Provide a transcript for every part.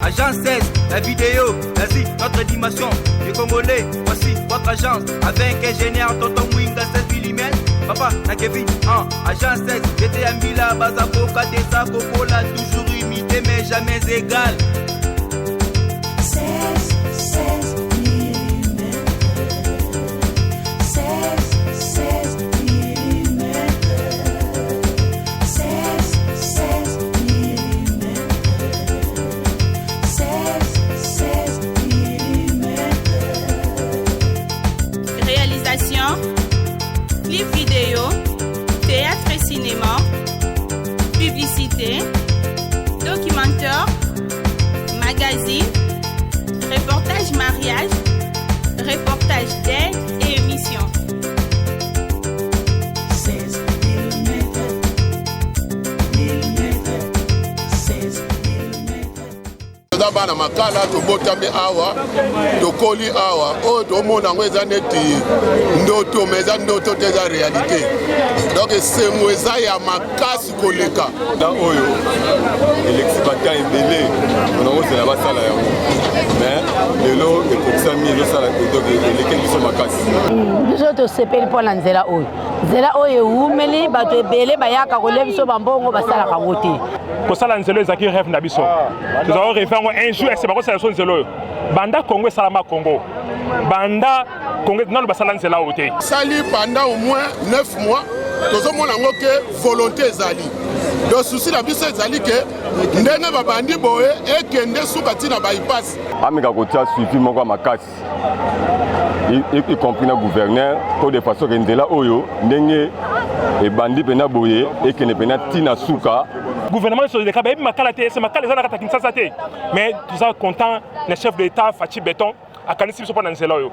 Agence 16, la vidéo, vas-y, notre animation. Les Congolais, voici votre agence. Avec ingénieur Tonton Winga 16 mm. Papa, na Kevin, Agence 16, j'étais à Mila, Bazaboka, Tessa, Cocola, toujours imité mais jamais égal. 16 mm. 16 mm. 16 mm. 16 mm. Réalisation, clip vidéo, théâtre et cinéma, publicité, documentaire, magazine, reportage mariage, reportage d'aide et émission. 16 mm. 16 mm. Bana makala to botambi awa to koli awa o to mona ngweza neti ndoto meza ndoto teza réalité donc c'est mweza ya makasi koleka da oyo elexibata ebele on a la basala ya mais lelo ekokisami elosala donc eleke biso makasi biso tosepeli mpo na nzela oyo ewumeli bato ebele bayaka kolia biso bambongo basalaka ngo te kosala nzela ezalaki rêve na biso tozala rêve yango un jour ese bakosala so nzela oyo banda Congo esalama Congo banda Congo nano basala nzela oyo te sali pendant au moins 9 mois tozomona ngo ke volonté ezali donc souci na biso ezali ke ndenge babandi boye ekende suka ntina baipasi ameka kotia suivi moko ya makasi y compris na gouverneur pour de façon que nzela oyo ndenge ebandi pena boye ekende pena ntina suka gouvernement sur le cas bayebi makala te c'est makala ezala kata Kinshasa te mais nous sommes contents le chef d'état Fachi Beton akanisi biso mpona nzela oyo.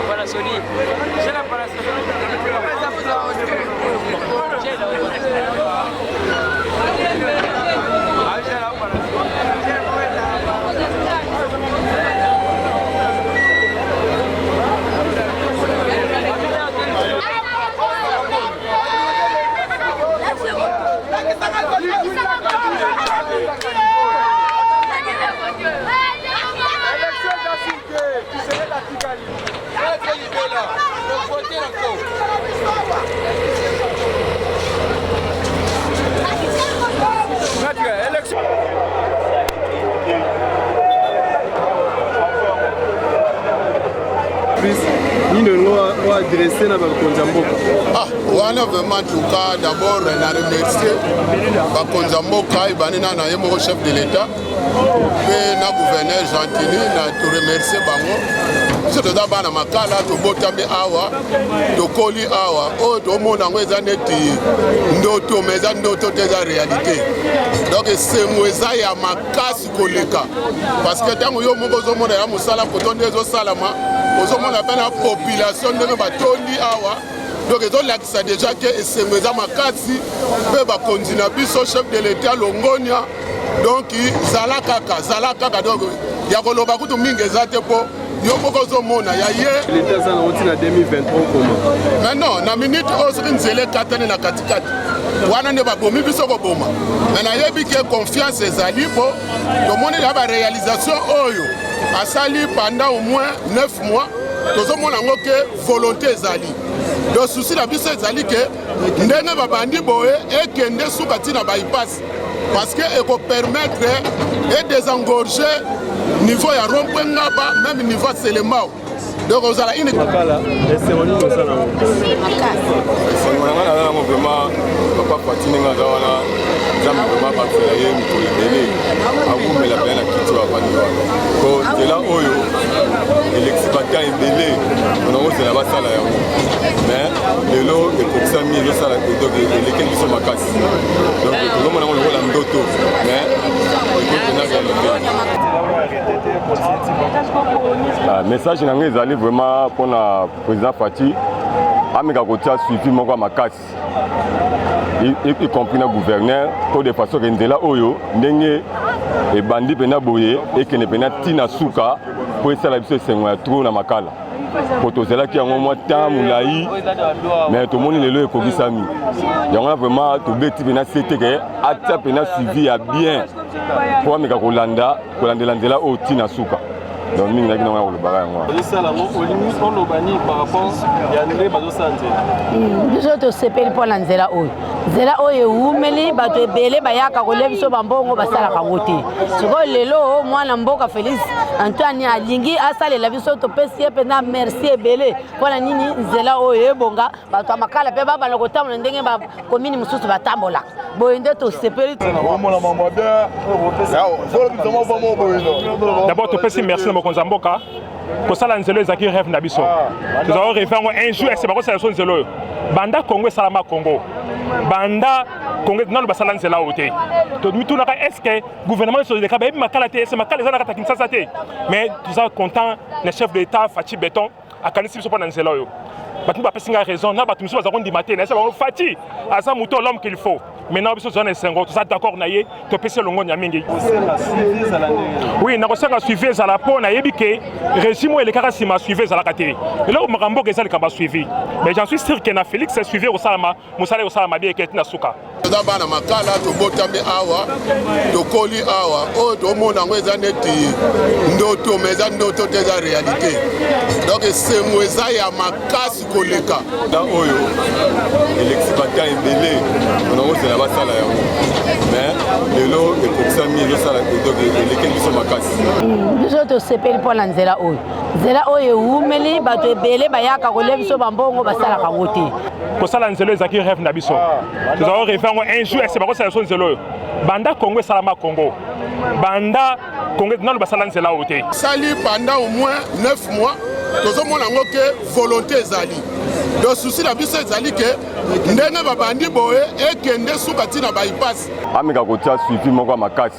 Voilà, Sony. J'ai la palette. adresser na bakonzi mboka. Wana vraiment tout cas d'abord na remercier bakonzi mboka ibanina na yemo chef de l'état pe na gouverneur Gentili na to remercier bango. Ce que d'abord na makala to botambi awa to koli awa o to mona ngweza neti ndoto meza ndoto teza réalité. Donc c'est mweza ya makasi koleka parce que tango yo moko zo mona ya musala kotonde zo salama ozomona pe na population ndenge batondi awa donc ezolakisa déjà ke esengeza makasi mpe bakonzi na biso chef de l'état longonia donc zala kaka donc ya koloba kutu mingi eza te mpo yo moko ozomona ya ye l'état aza na oti na 2023 koma mais non na minute oyo soki nzela ekatani na katikati wana nde babomi biso koboma me nayebi ke confiance ezali mpo tomoni ya baréalisation oyo asali pendant au moins 9 mois tozomona yango ke volonté ezali donc souci na biso ezali ke ndenge babandi boye ekende suka ntina bypass parce que ekopermettre et désengorger niveau ya rond-point ngaba même niveau selemao donc ozala une makala esengo nini osala yango vraiment papa patine nga aza wana nzambe vraiment bafela ye mikolo ebele akumela mpe na kiti bavandi wana po nzela oyo elekisi bata ebele ona kozela basala yango mais lelo ekokisami ezosala eleke biso makasi donc tozomona yango lokola ndoto mais ekopena réalité. Message na ngai ezali vraiment mpona président Fati ameka kotia suivi moko ya makasi y compris na gouverneur po de façon ke nzela oyo ndenge ebandi mpena boye ekende mpena ntina suka po esala biso esengo ya tro na makala po tozelaki yango mwa temps molai mais tomoni lelo ekokisami yango na vraiment tobeti mpena sete ke atia mpena suivi ya bien po ameka kolandela nzela oyo ntina suka donc mingi naki nango ya kolobaka yango olingi olobani par rapport ya nde bazosala nzela biso tosepeli mpo na nzela oyo ewumeli bato ebele bayaka kolia biso bambongo basalaka ngo te sikoyo lelo mwana mboka Félix Antoine alingi asalela biso topesi ye mpenza merci ebele mpona nini nzela oyo ebonga bato ya makala mpe babanda kotambola ndenge bakomini mosusu batambolaka boye nde tosepeli d'abord topesi merci na mokonzi ya mboka kosala nzela ezalaki rêve na biso tozala rêve yango un jour ese bakosala so nzela oyo banda Congo esalama Congo banda Congo nano basala nzela oyo te tomitunaka est-ce que gouvernement sozeka bayebi makala te ese makala eza na kati ya Kinshasa te mais toza content na chef de l'état Fati Beton akanisi biso mpo na nzela oyo bato bapesi nga raison na bato misu baza kondima te na ese bango Fati aza moto l'homme qu'il faut maintenant biso toza na esengo toza d'accord na ye topesi elongo nya mingi oui nakosenga suivi ezala mpo nayebi ke régime oyo elekaka nsima suivi ezalaka te eloko makambo oyo eza likambo ya suivi mais j'en suis sûr ke na Félix suivi ekosalama mosala ekosalama bien eketi na suka toza bana makala tobotami awa tokoli awa oyo tomona yango eza neti ndoto mais eza ndoto te eza réalité donc esengo eza ya makasi koleka da oyo elekisi bata ebele ona kozela basala yango mais lelo ekokisami ezosala eleke biso makasi biso tosepeli mpo na nzela oyo ewumeli bato ebele bayaka kolia biso bambongo basalaka ngo te kosala nzela ezalaki rêve na biso tozala rêve yango un jour ese bakosala so nzela oyo banda Congo esalama Congo banda Congo nano basala nzela oyo te sali pendant au moins 9 mois tozomona yango ke volonté ezali donc souci na biso ezali ke ndenge babandi boye ekende suka ntina bypass ameka kotia suivi moko ya makasi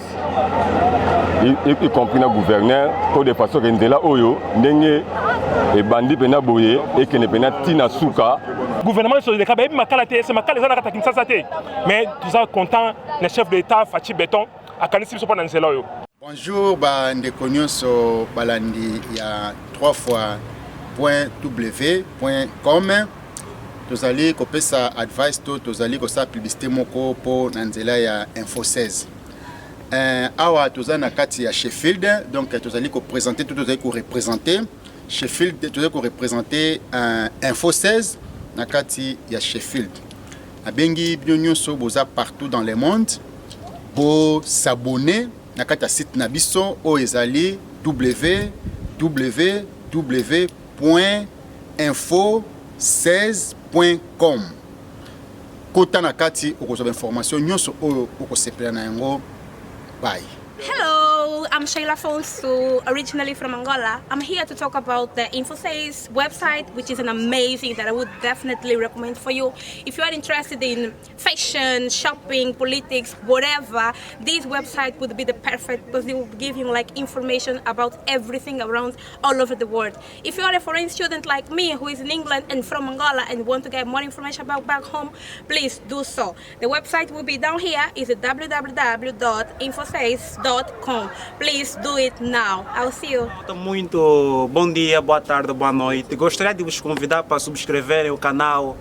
y compris na gouverneur po de façon ke nzela oyo ndenge ebandi mpena boye ekende mpena ntina suka gouvernement sozeka bayebi makala te ese makala eza na kati ya Kinshasa te mais toza content na chef de l'état Fati Beton akanisi biso mpo na nzela oyo. Bonjour bandeko nyonso balandi ya 3fois.w.com tozali kopesa advice to tozali kosala publicité moko po na nzela ya Info 16 awa toza na kati ya Sheffield donc tozali koprésenter to tozali koreprésenter Sheffield tozali koreprésenter Info 16 na kati ya Sheffield abengi bino nyonso boza partout dans le monde pour s'abonner na kati ya site na biso oyo ezali www.info16.com kota na kati okozwa information nyonso oyo okosepela na yango bye. Hello, I'm Sheila Fonsu, originally from Angola. I'm here to talk about the Info6 website, which is an amazing that I would definitely recommend for you. If you are interested in fashion, shopping, politics, whatever, this website would be the perfect because it will give you like information about everything around all over the world. If you are a foreign student like me who is in England and from Angola and want to get more information about back home, please do so. The website will be down here. Is www.info6.com. Please do it now. I'll see you. Muito bom dia, boa tarde, boa noite. Gostaria de vos convidar para subscreverem o canal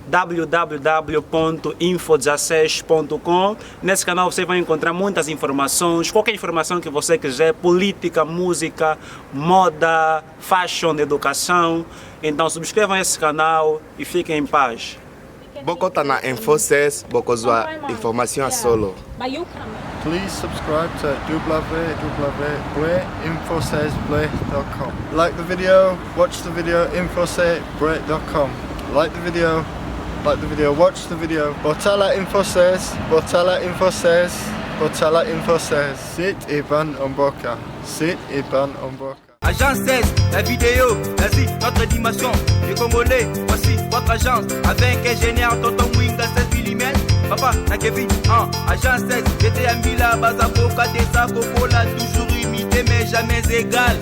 www.info16.com. Nesse canal você vai encontrar muitas informações, qualquer informação que você quiser, política, música, moda, fashion, educação. Então subscrevam esse canal e fiquem em paz. bokota na Info 16 bokozwa information ya solo. Please subscribe to www.info16play.com. Like the video, watch the video, info16play.com. Like the video, watch the video. Botala Info16, Botala Info16, Botala Info16. Sit Iban Omboka. Sit Iban Omboka. Agence 16, la vidéo, vas-y, notre dimension. Les Congolais, voici votre agence. Avec ingénieur Tonton Winga 16 mm. Papa, na Kevin, agence 16. J'étais à Mila, Bazaboka, Tessa, Cocola, toujours imité mais jamais égal.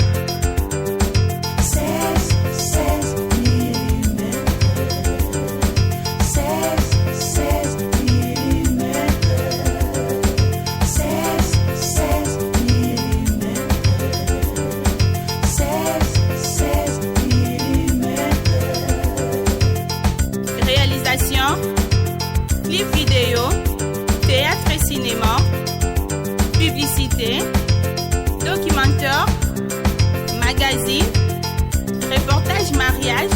16 mm. 16 mm. 16 mm. 16 mm. Réalisation, clip vidéo, théâtre et cinéma, publicité, documentaire, magazine, reportage mariage,